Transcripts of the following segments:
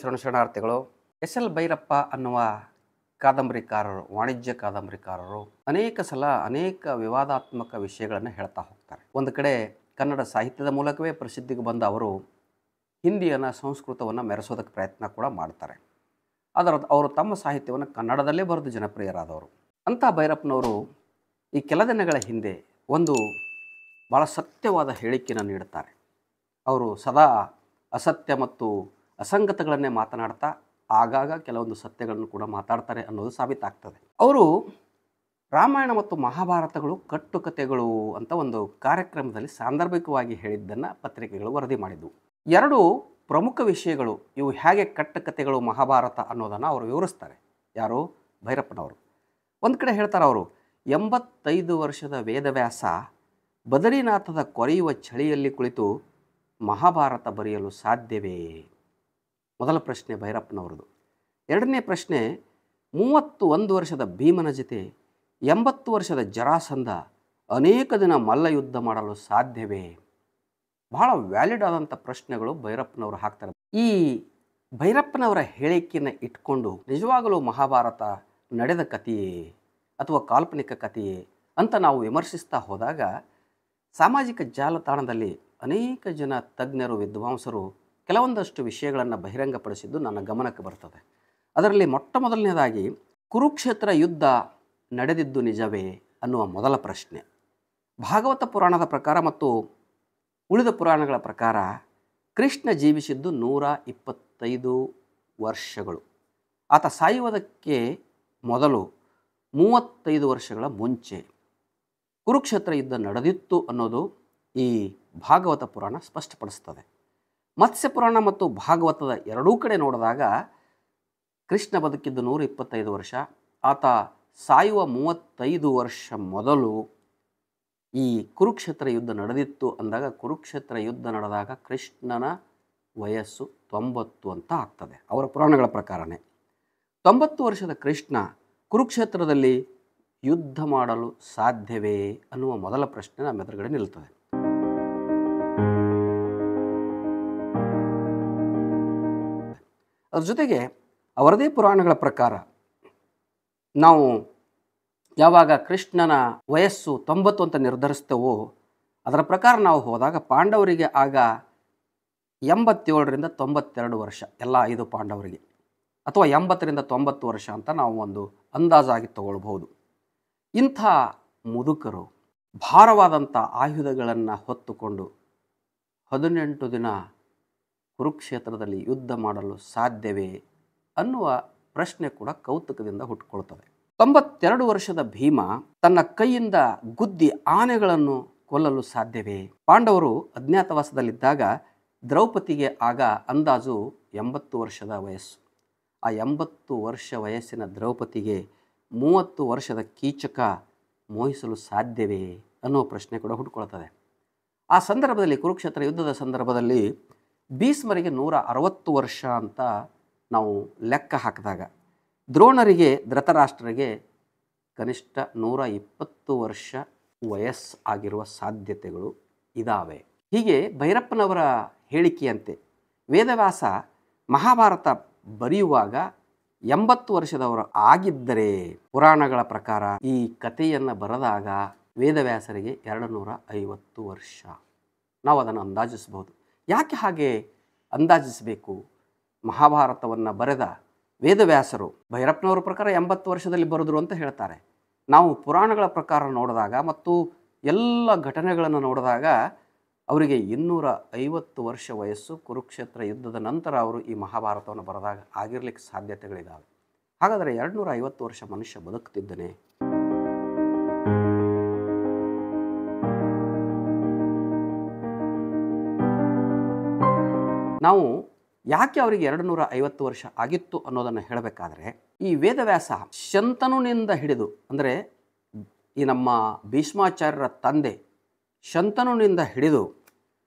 ಶರಣಾರ್ಥಿಗಳು. S L Bhyrappa ಅನ್ನುವ ಕಾದಂಬರಿಕಾರರು, ವಾಣಿಜ್ಯ ಕಾದಂಬರಿಕಾರರು ಅನೇಕ ಸಲ ಅನೇಕ ವಿವಾದಾತ್ಮಕ ವಿಷಯಗಳನ್ನು ಹೇಳ್ತಾ ಹೋಗ್ತಾರೆ. ಒಂದು ಕಡೆ ಕನ್ನಡ ಸಾಹಿತ್ಯದ ಮೂಲಕವೇ ಪ್ರಸಿದ್ಧಿಗೆ ಬಂದ ಅವರು ಹಿಂದಿಯನ್ನು ಸಂಸ್ಕೃತವನ್ನು ಮೆರೆಸೋದಕ್ಕೆ ಪ್ರಯತ್ನ ಕೂಡ ಮಾಡ್ತಾರೆ. ಅವರು ತಮ್ಮ ಸಾಹಿತ್ಯವನ್ನು ಕನ್ನಡದಲ್ಲೇ ಬರೆದು ಜನಪ್ರಿಯರಾದವರು. ಅಂಥ ಭೈರಪ್ಪನವರು ಈ ಕೆಲ ದಿನಗಳ ಹಿಂದೆ ಒಂದು ಭಾಳ ಸತ್ಯವಾದ ಹೇಳಿಕೆಯನ್ನು ನೀಡುತ್ತಾರೆ. ಅವರು ಸದಾ ಅಸತ್ಯ ಮತ್ತು ಅಸಂಗತಗಳನ್ನೇ ಮಾತನಾಡ್ತಾ ಆಗಾಗ ಕೆಲವೊಂದು ಸತ್ಯಗಳನ್ನು ಕೂಡ ಮಾತಾಡ್ತಾರೆ ಅನ್ನೋದು ಸಾಬೀತಾಗ್ತದೆ. ಅವರು ರಾಮಾಯಣ ಮತ್ತು ಮಹಾಭಾರತಗಳು ಕಟ್ಟುಕತೆಗಳು ಅಂತ ಒಂದು ಕಾರ್ಯಕ್ರಮದಲ್ಲಿ ಸಾಂದರ್ಭಿಕವಾಗಿ ಹೇಳಿದ್ದನ್ನು ಪತ್ರಿಕೆಗಳು ವರದಿ ಮಾಡಿದ್ದವು. ಎರಡು ಪ್ರಮುಖ ವಿಷಯಗಳು ಇವು ಹೇಗೆ ಕಟ್ಟುಕತೆಗಳು ಮಹಾಭಾರತ ಅನ್ನೋದನ್ನು ಅವರು ವಿವರಿಸ್ತಾರೆ. ಯಾರು? ಭೈರಪ್ಪನವರು. ಒಂದು ಕಡೆ ಹೇಳ್ತಾರೆ ಅವರು, 85 ವರ್ಷದ ವೇದವ್ಯಾಸ ಬದರಿನಾಥದ ಕೊರೆಯುವ ಚಳಿಯಲ್ಲಿ ಕುಳಿತು ಮಹಾಭಾರತ ಬರೆಯಲು ಸಾಧ್ಯವೇ? ಮೊದಲ ಪ್ರಶ್ನೆ ಭೈರಪ್ಪನವರದು. ಎರಡನೇ ಪ್ರಶ್ನೆ, 31 ವರ್ಷದ ಭೀಮನ ಜೊತೆ 80 ವರ್ಷದ ಜರಾಸಂಧ ಅನೇಕ ದಿನ ಮಲ್ಲ ಯುದ್ಧ ಮಾಡಲು ಸಾಧ್ಯವೇ? ಬಹಳ ವ್ಯಾಲಿಡ್ ಆದಂಥ ಪ್ರಶ್ನೆಗಳು ಭೈರಪ್ಪನವರು ಹಾಕ್ತಾರೆ. ಈ ಭೈರಪ್ಪನವರ ಹೇಳಿಕೆಯನ್ನು ಇಟ್ಕೊಂಡು ನಿಜವಾಗಲೂ ಮಹಾಭಾರತ ನಡೆದ ಕಥೆಯೇ ಅಥವಾ ಕಾಲ್ಪನಿಕ ಕಥೆಯೇ ಅಂತ ನಾವು ವಿಮರ್ಶಿಸ್ತಾ ಹೋದಾಗ ಸಾಮಾಜಿಕ ಜಾಲತಾಣದಲ್ಲಿ ಅನೇಕ ಜನ ತಜ್ಞರು, ವಿದ್ವಾಂಸರು ಕೆಲವೊಂದಷ್ಟು ವಿಷಯಗಳನ್ನು ಬಹಿರಂಗಪಡಿಸಿದ್ದು ನನ್ನ ಗಮನಕ್ಕೆ ಬರ್ತದೆ. ಅದರಲ್ಲಿ ಮೊಟ್ಟ ಮೊದಲನೇದಾಗಿ ಕುರುಕ್ಷೇತ್ರ ಯುದ್ಧ ನಡೆದಿದ್ದು ನಿಜವೇ ಅನ್ನುವ ಮೊದಲ ಪ್ರಶ್ನೆ. ಭಾಗವತ ಪುರಾಣದ ಪ್ರಕಾರ ಮತ್ತು ಉಳಿದ ಪುರಾಣಗಳ ಪ್ರಕಾರ ಕೃಷ್ಣ ಜೀವಿಸಿದ್ದು 125 ವರ್ಷಗಳು. ಆತ ಸಾಯುವುದಕ್ಕೆ ಮೊದಲು 35 ವರ್ಷಗಳ ಮುಂಚೆ ಕುರುಕ್ಷೇತ್ರ ಯುದ್ಧ ನಡೆದಿತ್ತು ಅನ್ನೋದು ಈ ಭಾಗವತ ಪುರಾಣ ಸ್ಪಷ್ಟಪಡಿಸ್ತದೆ. ಮತ್ಸ್ಯ ಪುರಾಣ ಮತ್ತು ಭಾಗವತದ ಎರಡೂ ಕಡೆ ನೋಡಿದಾಗ ಕೃಷ್ಣ ಬದುಕಿದ್ದು 125 ವರ್ಷ, ಆತ ಸಾಯುವ 35 ವರ್ಷ ಮೊದಲು ಈ ಕುರುಕ್ಷೇತ್ರ ಯುದ್ಧ ನಡೆದಿತ್ತು ಅಂದಾಗ ಕುರುಕ್ಷೇತ್ರ ಯುದ್ಧ ನಡೆದಾಗ ಕೃಷ್ಣನ ವಯಸ್ಸು 90 ಅಂತ ಆಗ್ತದೆ ಅವರ ಪುರಾಣಗಳ ಪ್ರಕಾರನೇ. 90 ವರ್ಷದ ಕೃಷ್ಣ ಕುರುಕ್ಷೇತ್ರದಲ್ಲಿ ಯುದ್ಧ ಮಾಡಲು ಸಾಧ್ಯವೇ ಅನ್ನುವ ಮೊದಲ ಪ್ರಶ್ನೆ ನಮ್ಮ ಎದುರುಗಡೆ ನಿಲ್ತದೆ. ಅದ್ರ ಜೊತೆಗೆ ಅವರದೇ ಪುರಾಣಗಳ ಪ್ರಕಾರ ನಾವು ಯಾವಾಗ ಕೃಷ್ಣನ ವಯಸ್ಸು 90 ಅಂತ ನಿರ್ಧರಿಸ್ತೇವೋ ಅದರ ಪ್ರಕಾರ ನಾವು ಹೋದಾಗ ಪಾಂಡವರಿಗೆ ಆಗ 87ರಿಂದ 92 ವರ್ಷ, ಎಲ್ಲ 5 ಪಾಂಡವರಿಗೆ, ಅಥವಾ 80ರಿಂದ 90 ವರ್ಷ ಅಂತ ನಾವು ಒಂದು ಅಂದಾಜಾಗಿ ತಗೊಳ್ಬಹುದು. ಇಂಥ ಮುದುಕರು ಭಾರವಾದಂಥ ಆಯುಧಗಳನ್ನು ಹೊತ್ತುಕೊಂಡು 18 ದಿನ ಕುರುಕ್ಷೇತ್ರದಲ್ಲಿ ಯುದ್ಧ ಮಾಡಲು ಸಾಧ್ಯವೇ ಅನ್ನುವ ಪ್ರಶ್ನೆ ಕೂಡ ಕೌತುಕದಿಂದ ಹುಟ್ಟುಕೊಳ್ತದೆ. 92 ವರ್ಷದ ಭೀಮ ತನ್ನ ಕೈಯಿಂದ ಗುದ್ದಿ ಆನೆಗಳನ್ನು ಕೊಲ್ಲಲು ಸಾಧ್ಯವೇ? ಪಾಂಡವರು ಅಜ್ಞಾತವಾಸದಲ್ಲಿದ್ದಾಗ ದ್ರೌಪದಿಗೆ ಆಗ ಅಂದಾಜು 80 ವರ್ಷದ ವಯಸ್ಸು. ಆ 80 ವರ್ಷ ವಯಸ್ಸಿನ ದ್ರೌಪದಿಗೆ 30 ವರ್ಷದ ಕೀಚಕ ಮೋಹಿಸಲು ಸಾಧ್ಯವೇ ಅನ್ನೋ ಪ್ರಶ್ನೆ ಕೂಡ ಹುಟ್ಟುಕೊಳ್ತದೆ. ಆ ಸಂದರ್ಭದಲ್ಲಿ ಕುರುಕ್ಷೇತ್ರ ಯುದ್ಧದ ಸಂದರ್ಭದಲ್ಲಿ ಭೀಷ್ಮರಿಗೆ 160 ವರ್ಷ ಅಂತ ನಾವು ಲೆಕ್ಕ ಹಾಕಿದಾಗ ದ್ರೋಣರಿಗೆ, ಧೃತರಾಷ್ಟ್ರರಿಗೆ ಕನಿಷ್ಠ 120 ವರ್ಷ ವಯಸ್ಸು ಆಗಿರುವ ಸಾಧ್ಯತೆಗಳು ಇದ್ದಾವೆ. ಹೀಗೆ ಭೈರಪ್ಪನವರ ಹೇಳಿಕೆಯಂತೆ ವೇದವ್ಯಾಸ ಮಹಾಭಾರತ ಬರೆಯುವಾಗ 80 ವರ್ಷದವರು ಆಗಿದ್ದರೆ ಪುರಾಣಗಳ ಪ್ರಕಾರ ಈ ಕಥೆಯನ್ನು ಬರೆದಾಗ ವೇದವ್ಯಾಸರಿಗೆ 250 ವರ್ಷ. ನಾವು ಅದನ್ನು ಅಂದಾಜಿಸಬಹುದು. ಯಾಕೆ ಹಾಗೆ ಅಂದಾಜಿಸಬೇಕು? ಮಹಾಭಾರತವನ್ನು ಬರೆದ ವೇದವ್ಯಾಸರು ಭೈರಪ್ಪನವರ ಪ್ರಕಾರ 80 ವರ್ಷದಲ್ಲಿ ಬರೆದರು ಅಂತ ಹೇಳ್ತಾರೆ. ನಾವು ಪುರಾಣಗಳ ಪ್ರಕಾರ ನೋಡಿದಾಗ ಮತ್ತು ಎಲ್ಲ ಘಟನೆಗಳನ್ನು ನೋಡಿದಾಗ ಅವರಿಗೆ 250 ವರ್ಷ ವಯಸ್ಸು. ಕುರುಕ್ಷೇತ್ರ ಯುದ್ಧದ ನಂತರ ಅವರು ಈ ಮಹಾಭಾರತವನ್ನು ಬರೆದಾಗ ಆಗಿರಲಿಕ್ಕೆ ಸಾಧ್ಯತೆಗಳಿದ್ದಾವೆ. ಹಾಗಾದರೆ 250 ವರ್ಷ ಮನುಷ್ಯ ಬದುಕ್ತಿದ್ದಾನೆ. ನಾವು ಯಾಕೆ ಅವರಿಗೆ 250 ವರ್ಷ ಆಗಿತ್ತು ಅನ್ನೋದನ್ನು ಹೇಳಬೇಕಾದ್ರೆ, ಈ ವೇದವ್ಯಾಸ ಶಂತನುನಿಂದ ಹಿಡಿದು, ಅಂದರೆ ಈ ನಮ್ಮ ಭೀಷ್ಮಾಚಾರ್ಯರ ತಂದೆ ಶಂತನುನಿಂದ ಹಿಡಿದು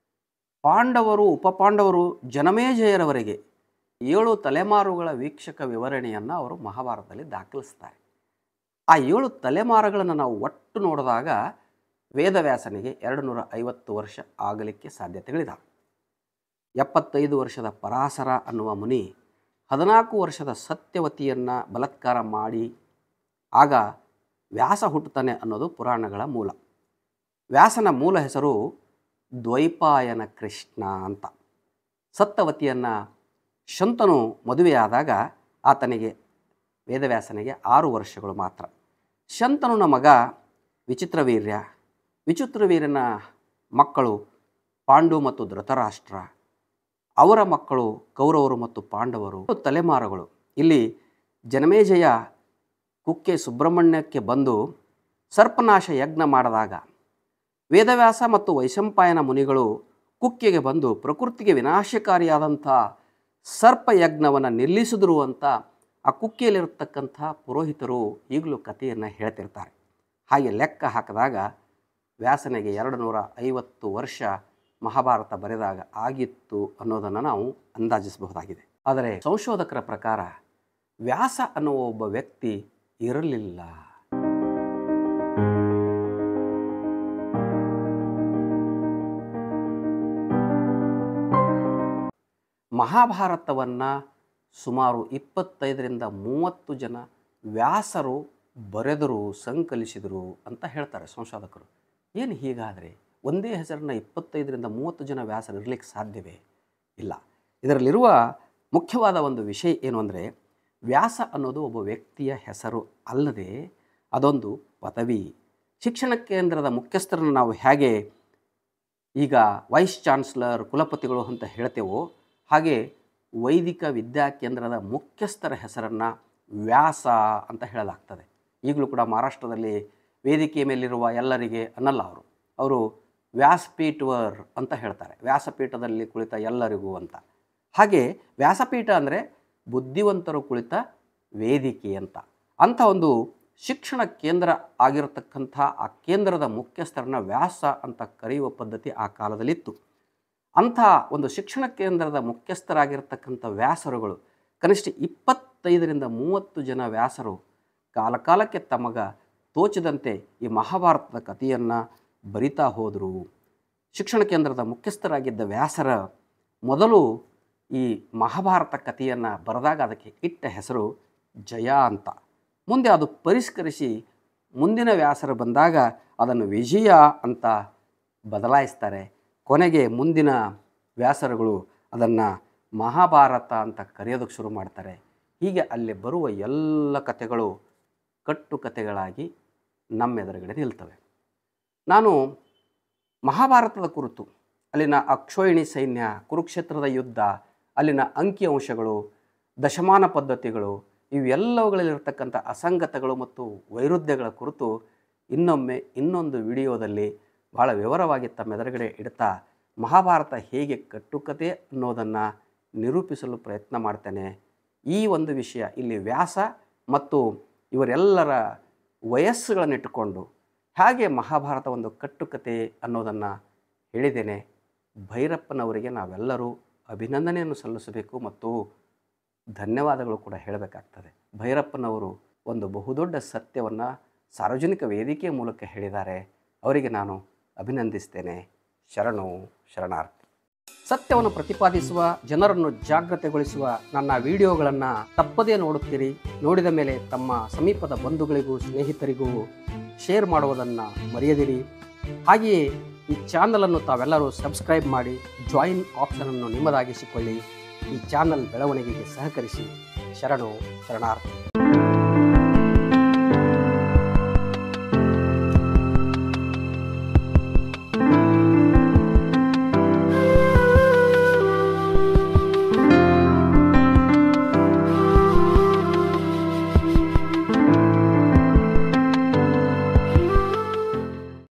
ಪಾಂಡವರು, ಉಪಪಾಂಡವರು, ಜನಮೇಜಯರವರೆಗೆ 7 ತಲೆಮಾರುಗಳ ವೀಕ್ಷಕ ವಿವರಣೆಯನ್ನು ಅವರು ಮಹಾಭಾರತದಲ್ಲಿ ದಾಖಲಿಸ್ತಾರೆ. ಆ 7 ತಲೆಮಾರುಗಳನ್ನು ನಾವು ಒಟ್ಟು ನೋಡಿದಾಗ ವೇದವ್ಯಾಸನಿಗೆ 250 ವರ್ಷ ಆಗಲಿಕ್ಕೆ ಸಾಧ್ಯತೆಗಳಿದ್ದಾವೆ. 75 ವರ್ಷದ ಪರಾಶರ ಅನ್ನುವ ಮುನಿ 14 ವರ್ಷದ ಸತ್ಯವತಿಯನ್ನು ಬಲಾತ್ಕಾರ ಮಾಡಿ ಆಗ ವ್ಯಾಸ ಹುಟ್ಟುತ್ತಾನೆ ಅನ್ನೋದು ಪುರಾಣಗಳ ಮೂಲ. ವ್ಯಾಸನ ಮೂಲ ಹೆಸರು ದ್ವೈಪಾಯನ ಕೃಷ್ಣ ಅಂತ. ಸತ್ಯವತಿಯನ್ನು ಶಂತನು ಮದುವೆಯಾದಾಗ ಆತನಿಗೆ ವೇದವ್ಯಾಸನಿಗೆ 6 ವರ್ಷಗಳು ಮಾತ್ರ. ಶಂತನುನ ಮಗ ವಿಚಿತ್ರವೀರ್ಯ, ವಿಚಿತ್ರವೀರ್ಯನ ಮಕ್ಕಳು ಪಾಂಡು ಮತ್ತು ಧೃತರಾಷ್ಟ್ರ, ಅವರ ಮಕ್ಕಳು ಕೌರವರು ಮತ್ತು ಪಾಂಡವರು ತಲೆಮಾರುಗಳು. ಇಲ್ಲಿ ಜನಮೇಜಯ ಕುಕ್ಕೆ ಸುಬ್ರಹ್ಮಣ್ಯಕ್ಕೆ ಬಂದು ಸರ್ಪನಾಶ ಯಜ್ಞ ಮಾಡಿದಾಗ ವೇದವ್ಯಾಸ ಮತ್ತು ವೈಶಂಪಾಯನ ಮುನಿಗಳು ಕುಕ್ಕೆಗೆ ಬಂದು ಪ್ರಕೃತಿಗೆ ವಿನಾಶಕಾರಿಯಾದಂಥ ಸರ್ಪಯಜ್ಞವನ್ನು ನಿಲ್ಲಿಸಿದ್ರು ಅಂತ ಆ ಕುಕ್ಕೆಯಲ್ಲಿರತಕ್ಕಂಥ ಪುರೋಹಿತರು ಈಗಲೂ ಕಥೆಯನ್ನು ಹೇಳ್ತಿರ್ತಾರೆ. ಹಾಗೆ ಲೆಕ್ಕ ಹಾಕಿದಾಗ ವ್ಯಾಸನಿಗೆ 250 ವರ್ಷ ಮಹಾಭಾರತ ಬರೆದಾಗ ಆಗಿತ್ತು ಅನ್ನೋದನ್ನು ನಾವು ಅಂದಾಜಿಸಬಹುದಾಗಿದೆ. ಆದರೆ ಸಂಶೋಧಕರ ಪ್ರಕಾರ ವ್ಯಾಸ ಅನ್ನುವ ಒಬ್ಬ ವ್ಯಕ್ತಿ ಇರಲಿಲ್ಲ. ಮಹಾಭಾರತವನ್ನು ಸುಮಾರು 25ರಿಂದ 30 ಜನ ವ್ಯಾಸರು ಬರೆದರು, ಸಂಕಲಿಸಿದರು ಅಂತ ಹೇಳ್ತಾರೆ ಸಂಶೋಧಕರು. ಏನು ಹೀಗಾದರೆ ಒಂದೇ ಹೆಸರನ್ನ 25ರಿಂದ 30 ಜನ ವ್ಯಾಸರು ಇರಲಿಕ್ಕೆ ಸಾಧ್ಯವೇ ಇಲ್ಲ. ಇದರಲ್ಲಿರುವ ಮುಖ್ಯವಾದ ಒಂದು ವಿಷಯ ಏನು ಅಂದರೆ, ವ್ಯಾಸ ಅನ್ನೋದು ಒಬ್ಬ ವ್ಯಕ್ತಿಯ ಹೆಸರು ಅಲ್ಲದೆ ಅದೊಂದು ಪದವಿ. ಶಿಕ್ಷಣ ಕೇಂದ್ರದ ಮುಖ್ಯಸ್ಥರನ್ನು ನಾವು ಹೇಗೆ ಈಗ ವೈಸ್ ಚಾನ್ಸಲರ್, ಕುಲಪತಿಗಳು ಅಂತ ಹೇಳ್ತೇವೋ, ಹಾಗೆ ವೈದಿಕ ವಿದ್ಯಾಕೇಂದ್ರದ ಮುಖ್ಯಸ್ಥರ ಹೆಸರನ್ನು ವ್ಯಾಸ ಅಂತ ಹೇಳಲಾಗ್ತದೆ. ಈಗಲೂ ಕೂಡ ಮಹಾರಾಷ್ಟ್ರದಲ್ಲಿ ವೇದಿಕೆಯ ಮೇಲಿರುವ ಎಲ್ಲರಿಗೆ ಅನ್ನಲ್ಲ, ಅವರು ವ್ಯಾಸಪೀಠವರ್ ಅಂತ ಹೇಳ್ತಾರೆ, ವ್ಯಾಸಪೀಠದಲ್ಲಿ ಕುಳಿತ ಎಲ್ಲರಿಗೂ ಅಂತ. ಹಾಗೆ ವ್ಯಾಸಪೀಠ ಅಂದರೆ ಬುದ್ಧಿವಂತರು ಕುಳಿತ ವೇದಿಕೆ ಅಂತ. ಅಂಥ ಒಂದು ಶಿಕ್ಷಣ ಕೇಂದ್ರ ಆಗಿರತಕ್ಕಂಥ ಆ ಕೇಂದ್ರದ ಮುಖ್ಯಸ್ಥರನ್ನ ವ್ಯಾಸ ಅಂತ ಕರೆಯುವ ಪದ್ಧತಿ ಆ ಕಾಲದಲ್ಲಿತ್ತು. ಅಂಥ ಒಂದು ಶಿಕ್ಷಣ ಕೇಂದ್ರದ ಮುಖ್ಯಸ್ಥರಾಗಿರ್ತಕ್ಕಂಥ ವ್ಯಾಸರುಗಳು ಕನಿಷ್ಠ 25ರಿಂದ 30 ಜನ ವ್ಯಾಸರು ಕಾಲಕಾಲಕ್ಕೆ ತಮಗ ತೋಚಿದಂತೆ ಈ ಮಹಾಭಾರತದ ಕಥೆಯನ್ನು ಬರಿತಾ ಹೋದರು. ಶಿಕ್ಷಣ ಕೇಂದ್ರದ ಮುಖ್ಯಸ್ಥರಾಗಿದ್ದ ವ್ಯಾಸರ ಮೊದಲು ಈ ಮಹಾಭಾರತ ಕಥೆಯನ್ನು ಬರೆದಾಗ ಅದಕ್ಕೆ ಇಟ್ಟ ಹೆಸರು ಜಯ ಅಂತ. ಮುಂದೆ ಅದು ಪರಿಷ್ಕರಿಸಿ ಮುಂದಿನ ವ್ಯಾಸರು ಬಂದಾಗ ಅದನ್ನು ವಿಜಯ ಅಂತ ಬದಲಾಯಿಸ್ತಾರೆ. ಕೊನೆಗೆ ಮುಂದಿನ ವ್ಯಾಸರುಗಳು ಅದನ್ನು ಮಹಾಭಾರತ ಅಂತ ಕರೆಯೋದಕ್ಕೆ ಶುರು ಮಾಡ್ತಾರೆ. ಹೀಗೆ ಅಲ್ಲಿ ಬರುವ ಎಲ್ಲ ಕಥೆಗಳು ಕಟ್ಟುಕತೆಗಳಾಗಿ ನಮ್ಮೆದುರುಗಡೆ ನಿಲ್ತವೆ. ನಾನು ಮಹಾಭಾರತದ ಕುರಿತು, ಅಲ್ಲಿನ ಅಕ್ಷೋಹಿಣಿ ಸೈನ್ಯ, ಕುರುಕ್ಷೇತ್ರದ ಯುದ್ಧ, ಅಲ್ಲಿನ ಅಂಕಿಅಂಶಗಳು, ದಶಮಾನ ಪದ್ಧತಿಗಳು, ಇವೆಲ್ಲವುಗಳಲ್ಲಿರ್ತಕ್ಕಂಥ ಅಸಂಗತಗಳು ಮತ್ತು ವೈರುಧ್ಯಗಳ ಕುರಿತು ಇನ್ನೊಂದು ವಿಡಿಯೋದಲ್ಲಿ ಭಾಳ ವಿವರವಾಗಿ ತಮ್ಮೆದುರುಗಡೆ ಇಡ್ತಾ ಮಹಾಭಾರತ ಹೇಗೆ ಕಟ್ಟುಕತೆ ಅನ್ನೋದನ್ನು ನಿರೂಪಿಸಲು ಪ್ರಯತ್ನ ಮಾಡ್ತೇನೆ. ಈ ಒಂದು ವಿಷಯ ಇಲ್ಲಿ ವ್ಯಾಸ ಮತ್ತು ಇವರೆಲ್ಲರ ವಯಸ್ಸುಗಳನ್ನಿಟ್ಟುಕೊಂಡು ಹೇಗೆ ಮಹಾಭಾರತ ಒಂದು ಕಟ್ಟುಕತೆ ಅನ್ನೋದನ್ನು ಹೇಳಿದ್ದೇನೆ. ಭೈರಪ್ಪನವರಿಗೆ ನಾವೆಲ್ಲರೂ ಅಭಿನಂದನೆಯನ್ನು ಸಲ್ಲಿಸಬೇಕು ಮತ್ತು ಧನ್ಯವಾದಗಳು ಕೂಡ ಹೇಳಬೇಕಾಗ್ತದೆ. ಭೈರಪ್ಪನವರು ಒಂದು ಬಹುದೊಡ್ಡ ಸತ್ಯವನ್ನು ಸಾರ್ವಜನಿಕ ವೇದಿಕೆಯ ಮೂಲಕ ಹೇಳಿದ್ದಾರೆ. ಅವರಿಗೆ ನಾನು ಅಭಿನಂದಿಸ್ತೇನೆ. ಶರಣು ಶರಣಾರ್ಥಿ. ಸತ್ಯವನ್ನು ಪ್ರತಿಪಾದಿಸುವ, ಜನರನ್ನು ಜಾಗೃತೆಗೊಳಿಸುವ ನನ್ನ ವಿಡಿಯೋಗಳನ್ನು ತಪ್ಪದೇ ನೋಡುತ್ತೀರಿ. ನೋಡಿದ ಮೇಲೆ ತಮ್ಮ ಸಮೀಪದ ಬಂಧುಗಳಿಗೂ ಸ್ನೇಹಿತರಿಗೂ ಶೇರ್ ಮಾಡುವುದನ್ನು ಮರೆಯದಿರಿ. ಹಾಗೆಯೇ ಈ ಚಾನಲನ್ನು ತಾವೆಲ್ಲರೂ ಸಬ್ಸ್ಕ್ರೈಬ್ ಮಾಡಿ ಜಾಯಿನ್ ಆಪ್ಷನನ್ನು ನಿಮ್ಮದಾಗಿಸಿಕೊಳ್ಳಿ. ಈ ಚಾನಲ್ ಬೆಳವಣಿಗೆಗೆ ಸಹಕರಿಸಿ. ಶರಣು ಶರಣಾರ್ಥಿ.